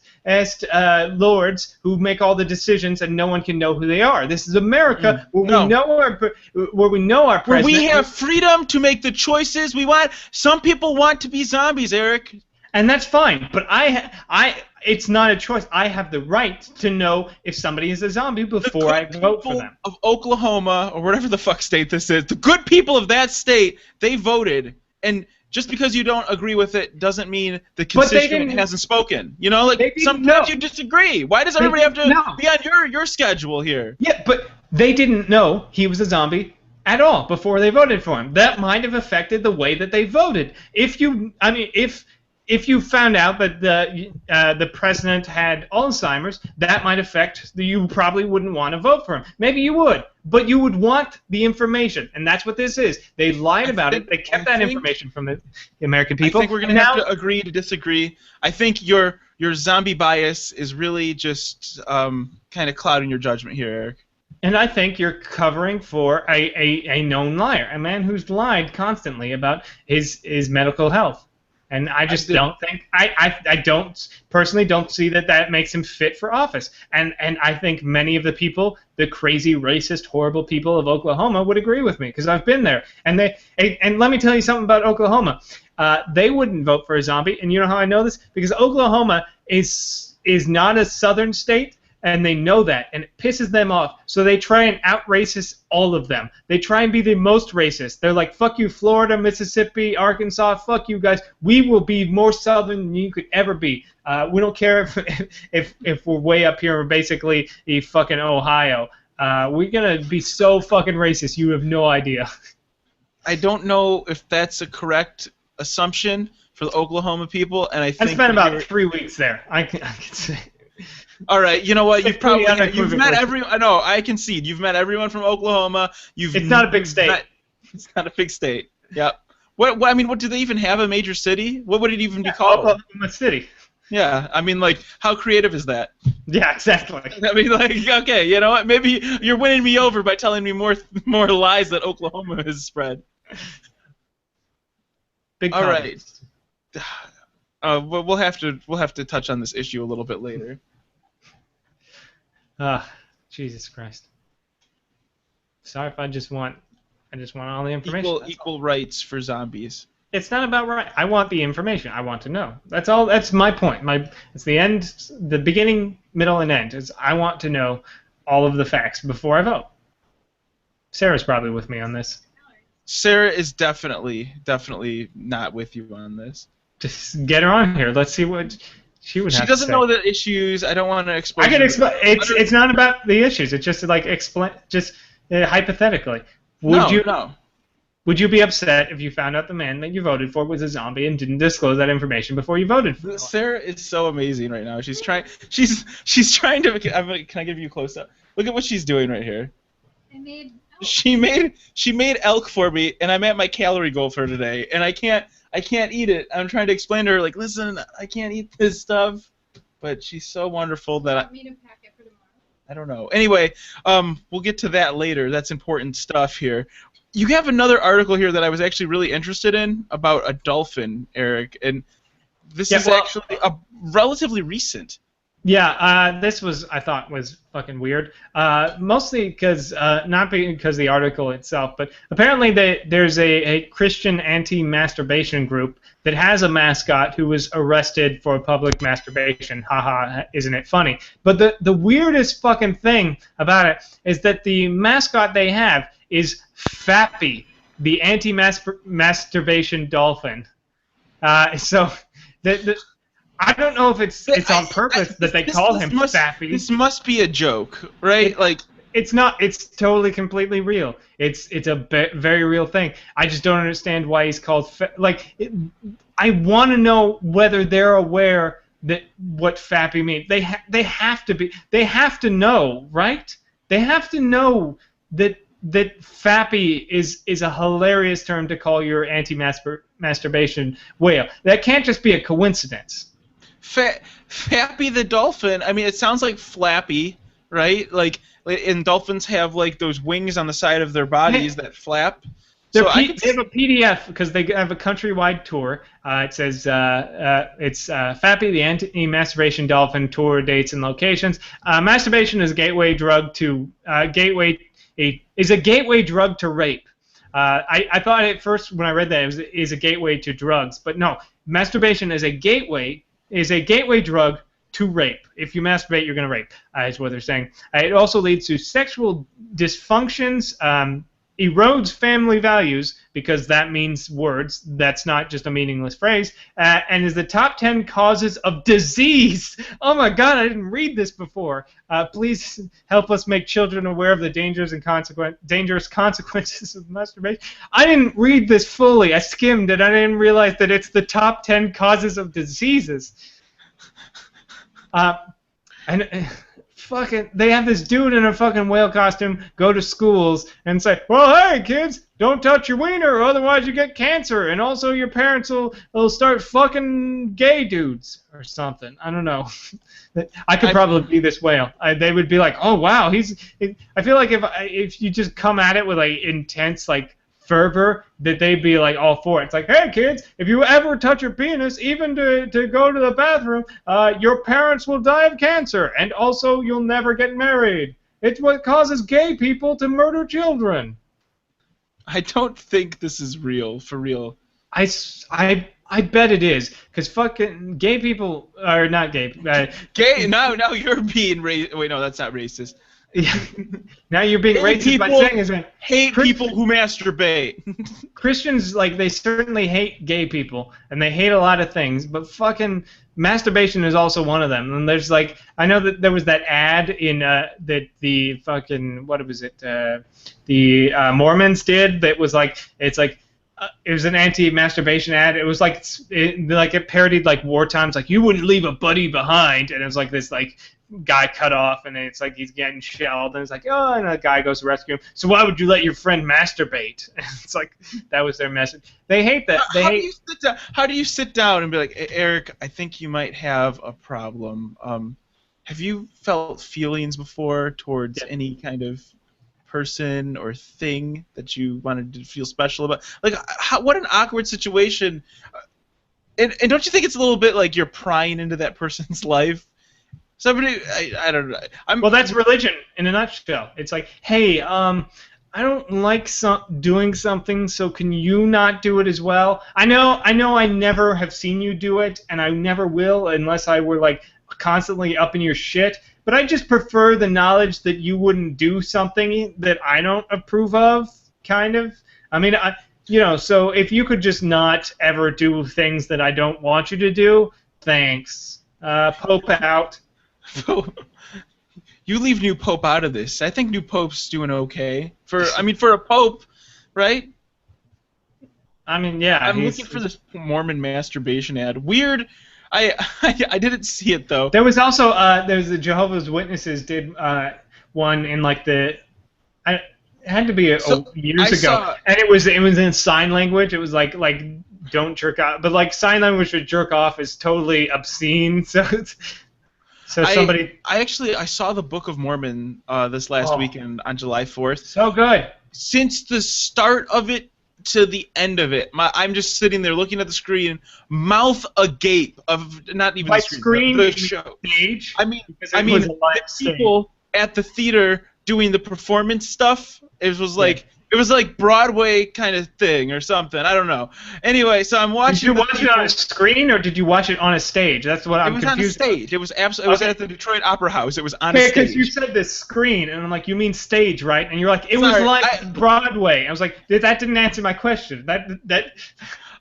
lords who make all the decisions and no one can know who they are. This is America where we know our president. Where we have freedom to make the choices we want. Some people want to be zombies, Eric. And that's fine, but it's not a choice. I have the right to know if somebody is a zombie before I vote for them. Of Oklahoma or whatever the fuck state this is, the good people of that state, they voted, and just because you don't agree with it doesn't mean the constituent hasn't spoken. You know, like sometimes you disagree. Why does everybody have to be on your schedule here? Yeah, but they didn't know he was a zombie at all before they voted for him. That might have affected the way that they voted. If you found out that the president had Alzheimer's, that might affect. You probably wouldn't want to vote for him. Maybe you would, but you would want the information, and that's what this is. They lied about it. They kept that information from the American people. I think we're going to have to agree to disagree. I think your zombie bias is really just kind of clouding your judgment here, Eric. And I think you're covering for a known liar, a man who's lied constantly about his medical health. And I just don't think I don't personally don't see that makes him fit for office. And I think many of the people, the crazy, racist, horrible people of Oklahoma would agree with me because I've been there. And let me tell you something about Oklahoma. They wouldn't vote for a zombie, and you know how I know this? Because Oklahoma is not a southern state. And they know that, and it pisses them off. So they try and out-racist all of them. They try and be the most racist. They're like, fuck you, Florida, Mississippi, Arkansas, fuck you guys. We will be more southern than you could ever be. We don't care if we're way up here, we're basically fucking Ohio. We're going to be so fucking racist, you have no idea. I don't know if that's a correct assumption for the Oklahoma people, and I spent about 3 weeks there. I can say. All right, you know what? You've met everyone. I know. I concede. You've met everyone from Oklahoma. It's not a big state. It's not a big state. Yep. What do they even have a major city? What would it even be called? Oklahoma City. Yeah. I mean, like, how creative is that? Yeah, exactly. I mean, like, okay, you know what? Maybe you're winning me over by telling me more lies that Oklahoma has spread. Big. All right. We'll have to touch on this issue a little bit later. Jesus Christ. Sorry if I just want all the information. Equal rights for zombies. It's not about right. I want the information. I want to know. That's all. That's my point. It's the end, the beginning, middle, and end. I want to know all of the facts before I vote. Sarah's probably with me on this. Sarah is definitely not with you on this. Just get her on here. Let's see what she would have to say. She doesn't know the issues. I don't want to explain. I can explain. It's not about the issues. It's just like explain. Just hypothetically, would you be upset if you found out the man that you voted for was a zombie and didn't disclose that information before you voted for him? Sarah is so amazing right now. She's trying. She's trying to. Can I give you a close up? Look at what she's doing right here. She made elk for me, and I'm at my calorie goal for today, and I can't eat it. I'm trying to explain to her, like, listen, I can't eat this stuff, but she's so wonderful that Want me to pack it for tomorrow? I don't know. Anyway, we'll get to that later. That's important stuff here. You have another article here that I was actually really interested in about a dolphin, Eric, and this is actually a relatively recent. Yeah, this I thought was fucking weird. Mostly because, not because of the article itself, but apparently there's a Christian anti-masturbation group that has a mascot who was arrested for public masturbation. Haha, isn't it funny? But the weirdest fucking thing about it is that the mascot they have is Fappy, the anti-masturbation dolphin. So I don't know if it's on purpose that they call him Fappy. This must be a joke, right? It's not. It's totally, completely real. It's a very real thing. I just don't understand why he's called I want to know whether they're aware that what Fappy means. They have to be. They have to know, right? They have to know that Fappy is a hilarious term to call your anti-masturbation whale. That can't just be a coincidence. Fappy the dolphin. I mean, it sounds like Flappy, right? And dolphins have those wings on the side of their bodies that flap. They have a PDF because they have a countrywide tour. It says it's Fappy the anti-masturbation dolphin tour dates and locations. Masturbation is a gateway drug to rape. I thought at first when I read that it is a gateway to drugs, but no. Masturbation is a gateway drug to rape. If you masturbate, you're going to rape, is what they're saying. It also leads to sexual dysfunctions, erodes family values, because that means words. That's not just a meaningless phrase, and is the top 10 causes of disease. Oh my God, I didn't read this before. Please help us make children aware of the dangerous consequences of masturbation. I didn't read this fully. I skimmed it. I didn't realize that it's the top 10 causes of diseases. Fucking, they have this dude in a fucking whale costume go to schools and say, well, hey, kids, don't touch your wiener or otherwise you get cancer, and also your parents will start fucking gay dudes or something. I don't know. I could probably be this whale. They would be like, oh, wow, I feel like if you just come at it with intense fervor, that they'd be all for it. It's like, hey kids, if you ever touch your penis, even to go to the bathroom, your parents will die of cancer, and also you'll never get married. It's what causes gay people to murder children. I don't think this is real, for real. I bet it is, because fucking gay people are not gay. Gay? Now you're being racist. Wait, no, that's not racist. Yeah. Now you're being racist by saying is that people who masturbate. Christians, they certainly hate gay people, and they hate a lot of things, but fucking masturbation is also one of them. And there's I know that there was that ad in that the fucking, what was it, the Mormons did, that was it was an anti-masturbation ad. It was it parodied war times, you wouldn't leave a buddy behind, and it was this guy cut off, and it's he's getting shelled, and it's oh, and a guy goes to rescue him. So why would you let your friend masturbate? It's that was their message. They hate that. How do you sit down and be like, hey, Eric, I think you might have a problem. Have you felt feelings before towards any kind of person or thing that you wanted to feel special about? What an awkward situation. And don't you think it's a little bit you're prying into that person's life? Somebody, I don't know. Well, that's religion in a nutshell. It's hey, I don't like doing something, so can you not do it as well? I know I never have seen you do it, and I never will unless I were constantly up in your shit. but I just prefer the knowledge that you wouldn't do something that I don't approve of, kind of. I mean, so if you could just not ever do things that I don't want you to do, thanks. Pope out. You leave New Pope out of this. I think New Pope's doing okay. For a Pope, right? I mean, yeah. I'm looking for this Mormon masturbation ad. Weird. I didn't see it though. There was also the Jehovah's Witnesses did one in like it had to be years ago, and it was in sign language. It was like don't jerk off, but like sign language for jerk off is totally obscene. So somebody. I saw the Book of Mormon this last weekend on July 4th. So good. Since the start of it to the end of it, I'm just sitting there looking at the screen, mouth agape of not even by the screen, the show. Stage. I mean, the people at the theater doing the performance stuff. It was like Broadway kind of thing or something. I don't know. Anyway, so I'm watching. Did you watch it on a screen or did you watch it on a stage? That's what I'm confused. It was on a stage. It was absolutely. It was at the Detroit Opera House. It was on a stage. Because you said this screen, and I'm like, you mean stage, right? And you're like, it was like Broadway. I was like, that didn't answer my question.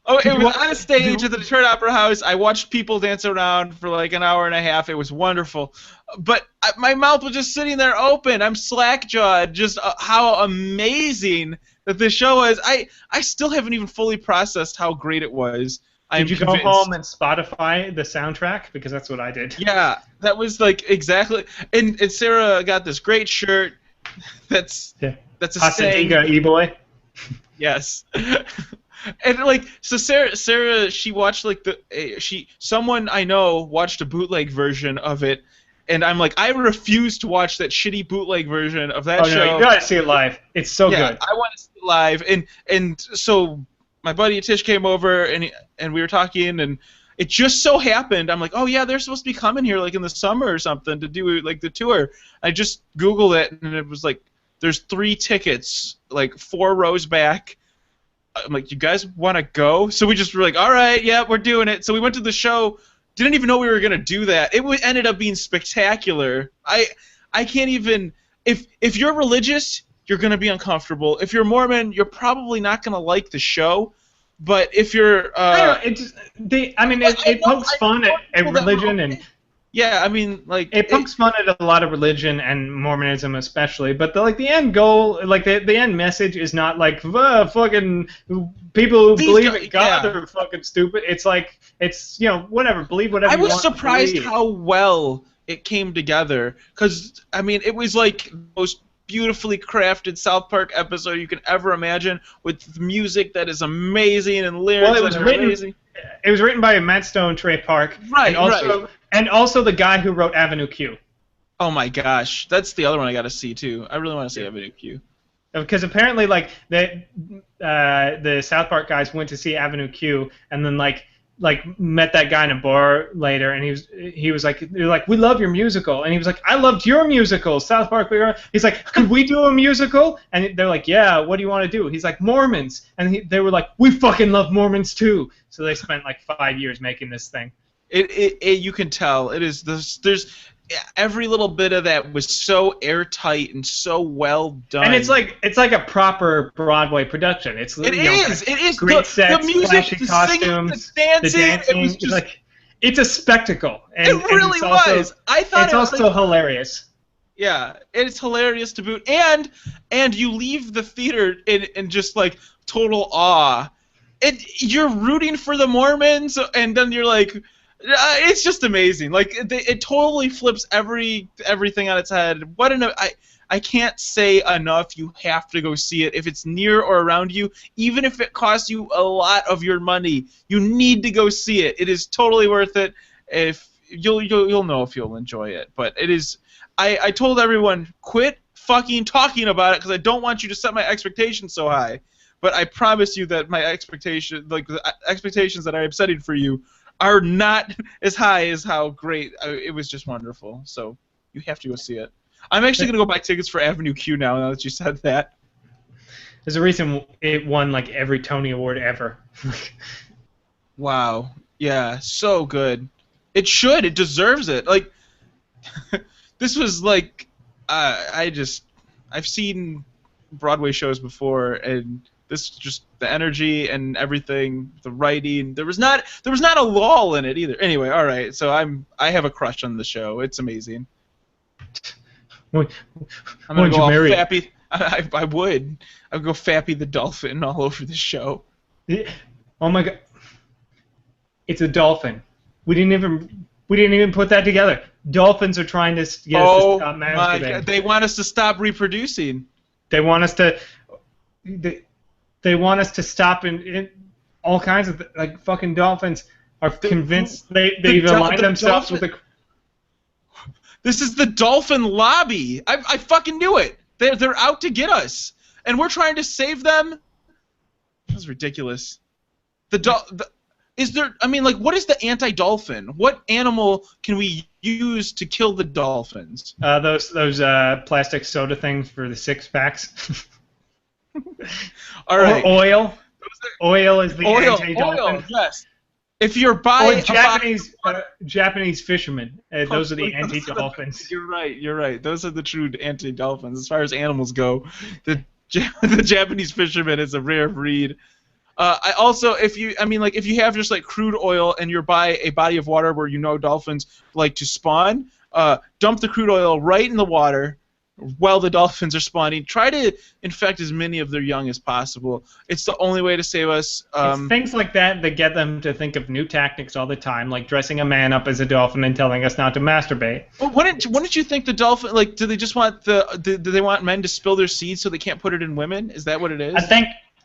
Oh, it was on a stage at the Detroit Opera House. I watched people dance around for like an hour and a half. It was wonderful. But my mouth was just sitting there open. I'm slack-jawed. Just how amazing that this show was. I still haven't even fully processed how great it was. Did you go home and Spotify the soundtrack? Because that's what I did. Yeah, that was like exactly. And Sarah got this great shirt. That's a Hasadiga E-boy. Yes. And like so, Sarah, she watched like someone I know watched a bootleg version of it, and I'm like, I refuse to watch that shitty bootleg version of that show. No, you gotta see it live. It's so good. I want to see it live, and so my buddy Tish came over and we were talking, and it just so happened I'm like, oh yeah, they're supposed to be coming here like in the summer or something to do like the tour. I just Googled it, and it was like there's 3 tickets, like 4 rows back. I'm like, you guys want to go? So we just were like, all right, yeah, we're doing it. So we went to the show. Didn't even know we were going to do that. It ended up being spectacular. I can't even... If you're religious, you're going to be uncomfortable. If you're Mormon, you're probably not going to like the show. But if you're... it pokes fun at religion and... Yeah, I mean, like it pokes fun at a lot of religion and Mormonism especially, but the end goal, like the end message, is not like fucking people who believe in God are fucking stupid. It's like whatever, believe whatever. I you was want surprised how well it came together, because I mean, it was like the most beautifully crafted South Park episode you can ever imagine, with music that is amazing and lyrics that are amazing. It was written by Matt Stone, Trey Park, right? And also the guy who wrote Avenue Q. Oh my gosh, that's the other one I got to see too. I really want to see Avenue Q. Because apparently, like the South Park guys went to see Avenue Q, and then like met that guy in a bar later, and he was like, they're like, we love your musical, and he was like, I loved your musical, South Park. He's like, could we do a musical? And they're like, yeah, what do you want to do? He's like, Mormons, and they were like, we fucking love Mormons too. So they spent like 5 years making this thing. You can tell it is there's every little bit of that was so airtight and so well done. And it's like a proper Broadway production. It is great sets, the music, flashy the costumes, singing, the dancing. It was just, it's a spectacle. And, it really was. I thought it's also hilarious. Yeah, it's hilarious to boot, and you leave the theater in just like total awe. You're rooting for the Mormons, and then you're like. It's just amazing. Like it totally flips everything on its head. I can't say enough. You have to go see it if it's near or around you. Even if it costs you a lot of your money, you need to go see it. It is totally worth it. If you'll know if you'll enjoy it. But it is. I told everyone, quit fucking talking about it, because I don't want you to set my expectations so high. But I promise you that my expectations that I am setting for you, are not as high as how great. It was just wonderful. So you have to go see it. I'm actually going to go buy tickets for Avenue Q now that you said that. There's a reason it won like every Tony Award ever. Wow. Yeah, so good. It should. It deserves it. Like, this was like I've seen Broadway shows before, and this just the energy and everything, the writing. There was not a lull in it either. Anyway, all right. So I have a crush on the show. It's amazing. Would I'm gonna go you all marry? Fappy. I would. I'd go Fappy the dolphin all over the show. Oh my god! It's a dolphin. We didn't even put that together. Dolphins are trying to get us to stop my masturbating. God. They want us to stop reproducing. They want us to. They want us to stop in all kinds of like fucking dolphins are convinced they've aligned themselves with the. This is the dolphin lobby. I fucking knew it. They're out to get us, and we're trying to save them. This is ridiculous. Is there? I mean, like, what is the anti-dolphin? What animal can we use to kill the dolphins? Those plastic soda things for the 6-packs. All right. Or oil. Oil is the anti-dolphin. Oil, yes. If you're buying Japanese fishermen, those are the anti-dolphins. You're right. Those are the true anti-dolphins. As far as animals go, the Japanese fisherman is a rare breed. If you have just like crude oil and you're by a body of water where you know dolphins like to spawn, dump the crude oil right in the water while the dolphins are spawning. Try to infect as many of their young as possible. It's the only way to save us. It's things like that get them to think of new tactics all the time, like dressing a man up as a dolphin and telling us not to masturbate. Well, wouldn't you think the dolphin, like, do they just want do they want men to spill their seeds so they can't put it in women? Is that what it is?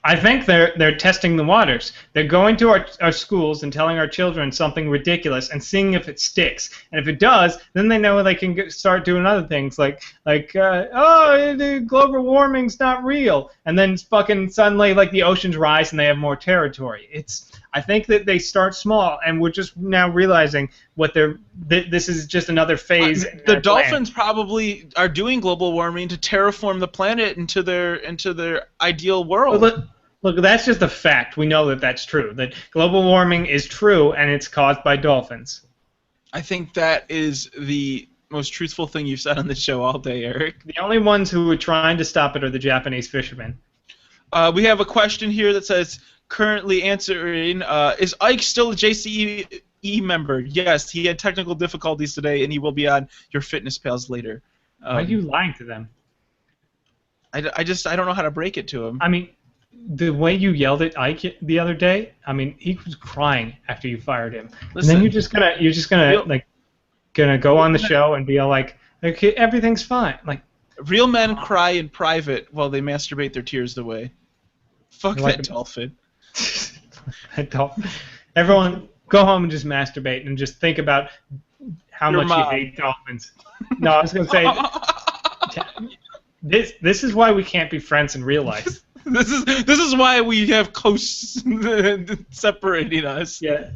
I think they're testing the waters. They're going to our schools and telling our children something ridiculous and seeing if it sticks. And if it does, then they know they can start doing other things like the global warming's not real. And then fucking suddenly like the oceans rise and they have more territory. I think that they start small, and we're just now realizing this is just another phase. The dolphins probably are doing global warming to terraform the planet into their ideal world. Well, look, that's just a fact. We know that that's true. That global warming is true, and it's caused by dolphins. I think that is the most truthful thing you've said on this show all day, Eric. The only ones who are trying to stop it are the Japanese fishermen. We have a question here that says, currently answering, is Ike still a JCE member? Yes, he had technical difficulties today, and he will be on your Fitness Pals later. Why are you lying to them? I don't know how to break it to him. I mean, the way you yelled at Ike the other day, I mean, he was crying after you fired him. Listen, and then you're just gonna go on the show and be all like, okay, everything's fine. Like, real men cry in private while they masturbate their tears away. Fuck that dolphin. Everyone, go home and just masturbate and just think about how much you hate dolphins. No, I was gonna say this is why we can't be friends in real life. This is why we have coasts separating us. Yeah.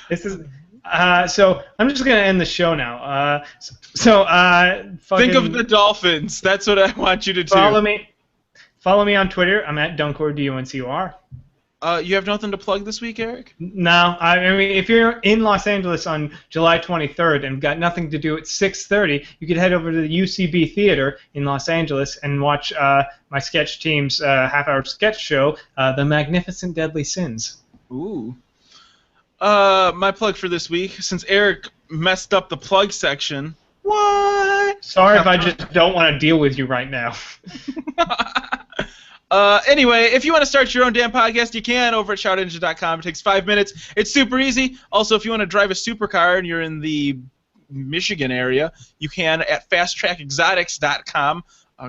This is so I'm just gonna end the show now. Think of the dolphins. That's what I want you to do. Follow me on Twitter. I'm at Duncor, DUNCOR. You have nothing to plug this week, Eric? No. I mean, if you're in Los Angeles on July 23rd and got nothing to do at 6:30, you could head over to the UCB Theater in Los Angeles and watch my sketch team's half-hour sketch show, The Magnificent Deadly Sins. Ooh. My plug for this week, since Eric messed up the plug section. What? Sorry if I just don't want to deal with you right now. Anyway, if you want to start your own damn podcast, you can over at shoutengine.com. It takes 5 minutes. It's super easy. Also, if you want to drive a supercar and you're in the Michigan area, you can at fasttrackexotics.com.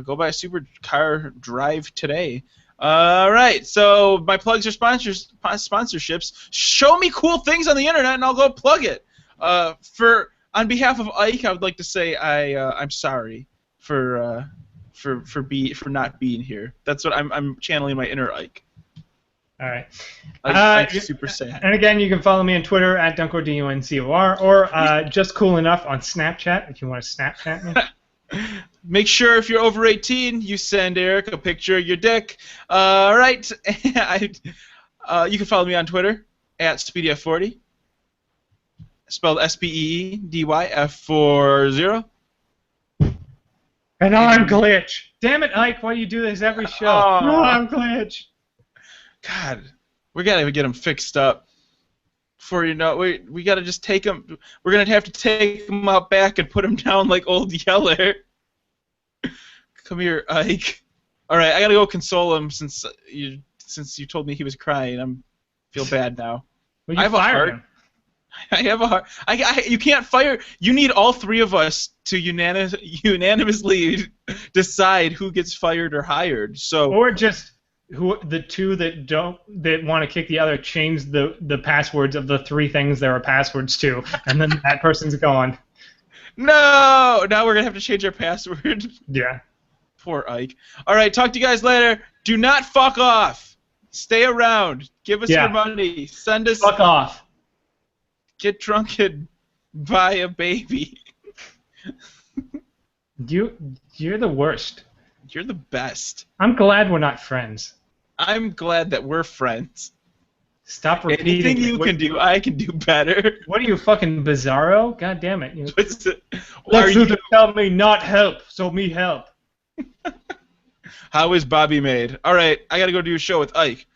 Go buy a supercar drive today. All right, so my plugs are sponsorships. Show me cool things on the internet, and I'll go plug it. On behalf of Ike, I would like to say I'm sorry for not being here. That's what I'm channeling my inner Ike. All right. Ike's super sad. And again, you can follow me on Twitter at Duncor, DUNCOR, or just cool enough on Snapchat if you want to Snapchat me. Make sure if you're over 18, you send Eric a picture of your dick. All right. You can follow me on Twitter at SpeedyF40, spelled SPEEDYF40. And I'm Glitch. Damn it, Ike! Why do you do this every show? No, I'm Glitch. God, we gotta get him fixed up. Before you know, we gotta just take him. We're gonna have to take him out back and put him down like Old Yeller. Come here, Ike. All right, I gotta go console him since you told me he was crying. Feel bad now. Well, I have a heart. I have a heart. You can't fire. You need all three of us to unanimously decide who gets fired or hired. So or just the two that want to kick the other change the passwords of the three things there are passwords to, and then that person's gone. No, now we're gonna have to change our password. Yeah. Poor Ike. All right, talk to you guys later. Do not fuck off. Stay around. Give us your money. Send us. Fuck off. Get drunk and buy a baby. You're the worst. You're the best. I'm glad we're not friends. I'm glad that we're friends. Stop repeating. Anything you can do, I can do better. What are you, fucking Bizarro? God damn it. Are you tell me not help, so me help. How is Bobby made? All right, I gotta go do a show with Ike.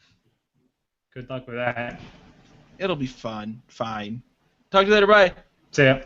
Good luck with that. It'll be fun. Fine. Talk to you later. Bye. See ya.